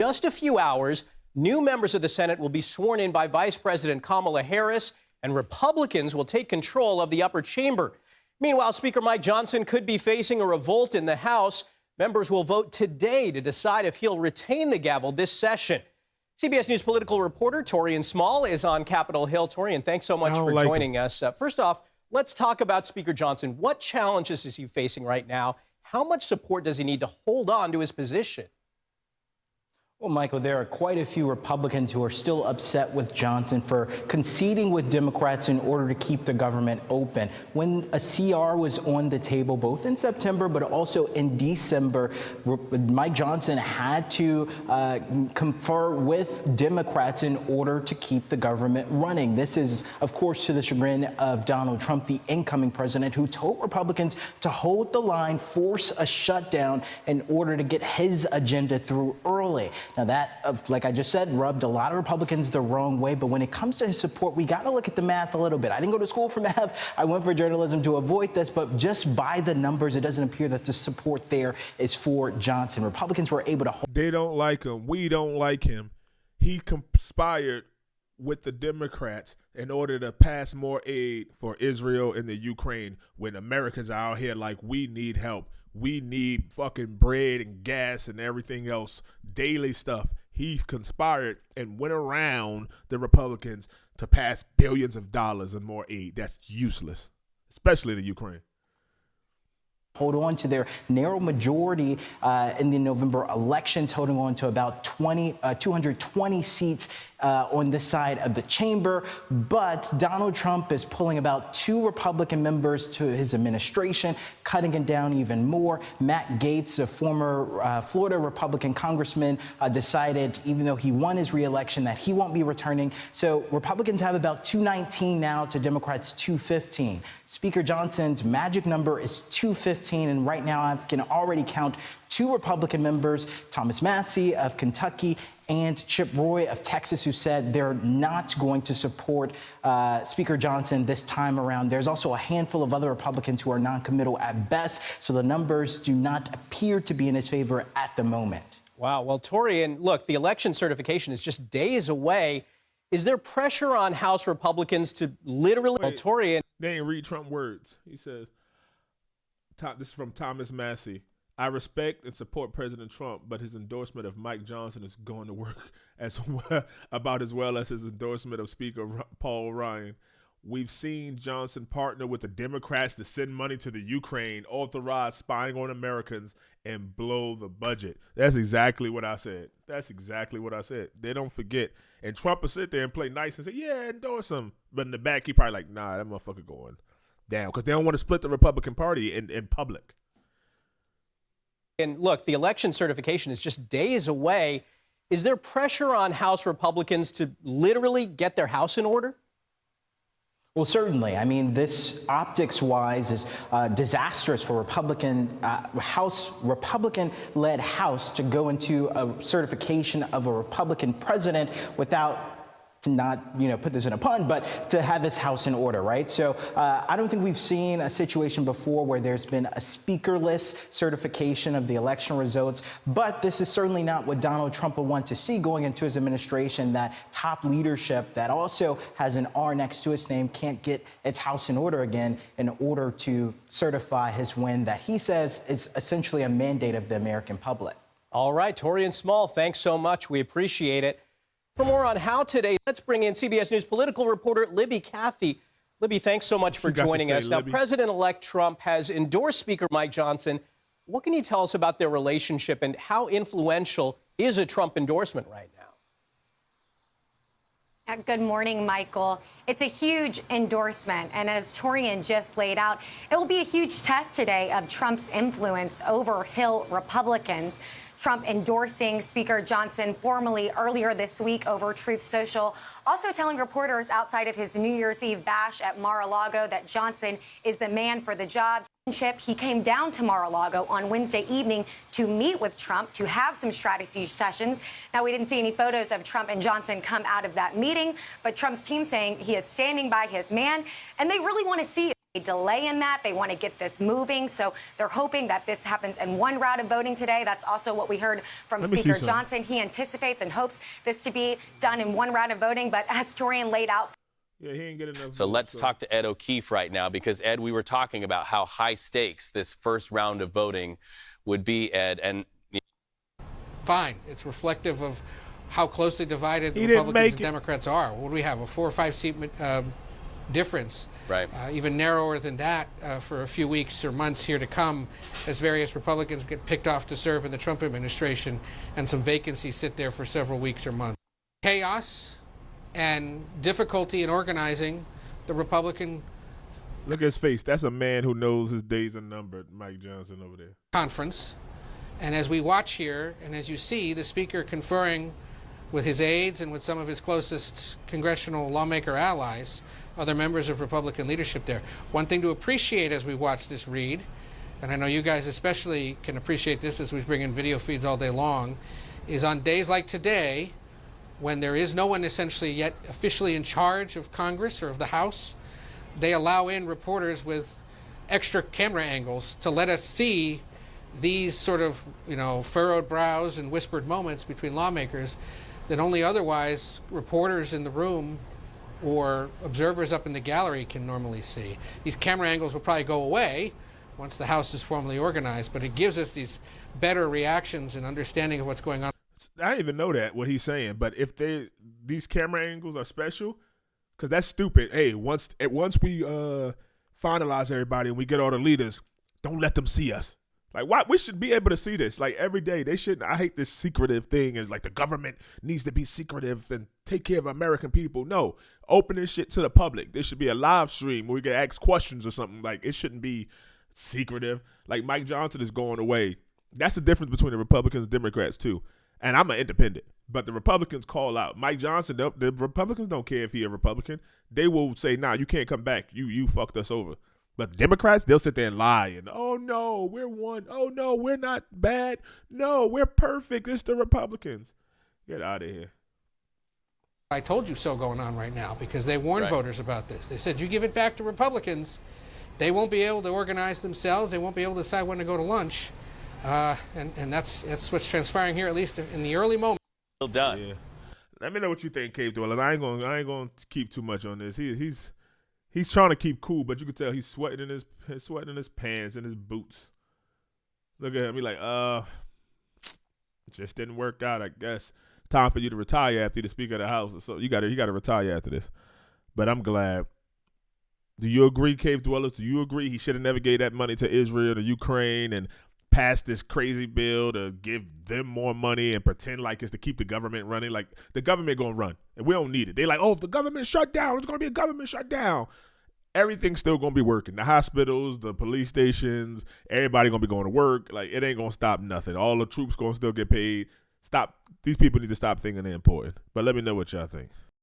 Just a few hours, new members of the Senate will be sworn in by Vice President Kamala Harris, and Republicans will take control of the upper chamber. Meanwhile, Speaker Mike Johnson could be facing a revolt in the House. Members will vote today to decide if he'll retain the gavel this session. CBS News political reporter Torian Small is on Capitol Hill. Torian, thanks so much for joining us. First off, let's talk about Speaker Johnson. What challenges is he facing right now? How much support does he need to hold on to his position? Well, Michael, there are quite a few Republicans who are still upset with Johnson for conceding with Democrats in order to keep the government open. When a CR was on the table, both in September but also in December, Mike Johnson had to confer with Democrats in order to keep the government running. This is, of course, to the chagrin of Donald Trump, the incoming president, who told Republicans to hold the line, force a shutdown in order to get his agenda through early. Now, that, like I just said, rubbed a lot of Republicans the wrong way. But when it comes to his support, we got to look at the math a little bit. I didn't go to school for math. I went for journalism to avoid this. But just by the numbers, it doesn't appear that the support there is for Johnson. Republicans were able to hold. They don't like him. We don't like him. He conspired with the Democrats in order to pass more aid for Israel and the Ukraine when Americans are out here like, we need help. We need fucking bread and gas and everything else, daily stuff. He conspired and went around the Republicans to pass billions of dollars and more aid. That's useless, especially the Ukraine. Hold on to their narrow majority in the November elections, holding on to about 220 seats on this side of the chamber. But Donald Trump is pulling about 2 Republican members to his administration, cutting it down even more. Matt Gaetz, a former Florida Republican congressman, decided, even though he won his reelection, that he won't be returning. So Republicans have about 219 now to Democrats 215. Speaker Johnson's magic number is 215, and right now I can already count 2 Republican members, Thomas Massie of Kentucky and Chip Roy of Texas, who said they're not going to support Speaker Johnson this time around. There's also a handful of other Republicans who are non-committal at best, so the numbers do not appear to be in his favor at the moment. Wow. Well, Torian, look, the election certification is just days away. Is there pressure on House Republicans to literally... Wait, Torian... They didn't read Trump words. He says, this is from Thomas Massie. I respect and support President Trump, but his endorsement of Mike Johnson is going to work about as well as his endorsement of Speaker Paul Ryan. We've seen Johnson partner with the Democrats to send money to the Ukraine, authorize spying on Americans, and blow the budget. That's exactly what I said. That's exactly what I said. They don't forget. And Trump will sit there and play nice and say, yeah, endorse him. But in the back, he probably like, nah, that motherfucker going down. Because they don't want to split the Republican Party in public. And look, the election certification is just days away. Is there pressure on House Republicans to literally get their house in order? Well, certainly. I mean, this optics-wise is disastrous for Republican-led House to go into a certification of a Republican president without, to not, put this in a pun, but to have this house in order, right? So I don't think we've seen a situation before where there's been a speakerless certification of the election results, but this is certainly not what Donald Trump would want to see going into his administration. That top leadership that also has an R next to its name can't get its house in order again in order to certify his win that he says is essentially a mandate of the American public. All right, Torian Small, thanks so much. We appreciate it. For more on how today, let's bring in CBS News political reporter Libby Cathy. Libby, thanks so much for joining us. Now, President-elect Trump has endorsed Speaker Mike Johnson. What can you tell us about their relationship and how influential is a Trump endorsement right now? Good morning, Michael. It's a huge endorsement, and as Torian just laid out, it will be a huge test today of Trump's influence over Hill Republicans. Trump endorsing Speaker Johnson formally earlier this week over Truth Social, also telling reporters outside of his New Year's Eve bash at Mar-a-Lago that Johnson is the man for the job. He came down to Mar-a-Lago on Wednesday evening to meet with Trump to have some strategy sessions. Now, we didn't see any photos of Trump and Johnson come out of that meeting, but Trump's team saying he is standing by his man, and they really want to see A delay in that. They want to get this moving. So they're hoping that this happens in one round of voting today. That's also what we heard from Speaker Johnson. He anticipates and hopes this to be done in one round of voting. But as Torian laid out, yeah, he ain't get enough. So let's talk to Ed O'Keefe right now, because Ed, we were talking about how high stakes this first round of voting would be, Ed, and fine. It's reflective of how closely divided the Republicans and Democrats are. What do we have? A 4 or 5 seat difference. Right. Even narrower than that for a few weeks or months here to come, as various Republicans get picked off to serve in the Trump administration and some vacancies sit there for several weeks or months. Chaos and difficulty in organizing the Republican. Look at his face. That's a man who knows his days are numbered, Mike Johnson over there. Conference. And as we watch here, and as you see, the Speaker conferring with his aides and with some of his closest congressional lawmaker allies, other members of Republican leadership there. One thing to appreciate as we watch this read, and I know you guys especially can appreciate this as we bring in video feeds all day long, is on days like today, when there is no one essentially yet officially in charge of Congress or of the House, they allow in reporters with extra camera angles to let us see these sort of, furrowed brows and whispered moments between lawmakers that only otherwise reporters in the room or observers up in the gallery can normally see. These camera angles will probably go away once the House is formally organized, but it gives us these better reactions and understanding of what's going on. I didn't even know that, what he's saying, but if these camera angles are special, because that's stupid. Hey, once we finalize everybody and we get all the leaders, don't let them see us. Like, why? We should be able to see this, like, every day. They shouldn't. I hate this secretive thing. Is like the government needs to be secretive and take care of American people. No, open this shit to the public. There should be a live stream where we can ask questions or something. Like, it shouldn't be secretive. Like, Mike Johnson is going away. That's the difference between the Republicans and Democrats, too. And I'm an independent. But the Republicans call out. Mike Johnson, the Republicans don't care if he's a Republican. They will say, nah, you can't come back. You fucked us over. But the Democrats, they'll sit there and lie. And, oh, no, we're one. Oh, no, we're not bad. No, we're perfect. It's the Republicans. Get out of here. I told you so going on right now, because they warned voters about this. They said, you give it back to Republicans, they won't be able to organize themselves. They won't be able to decide when to go to lunch. And that's what's transpiring here, at least in the early moments. Still done. Yeah. Let me know what you think, Cave Dwellers. I ain't gonna keep too much on this. He's trying to keep cool, but you can tell he's sweating in his pants and his boots. Look at him. He's like, it just didn't work out, I guess. Time for you to retire after the Speaker of the House. So you gotta retire after this. But I'm glad. Do you agree, Cave Dwellers? Do you agree he should have never gave that money to Israel, to Ukraine, and passed this crazy bill to give them more money and pretend like it's to keep the government running? Like, the government gonna run, and we don't need it. They like, oh, if the government shut down, it's gonna be a government shutdown. Everything's still gonna be working. The hospitals, the police stations, everybody gonna be going to work. Like, it ain't gonna stop nothing. All the troops gonna still get paid. These people need to stop thinking they're important. But let me know what y'all think.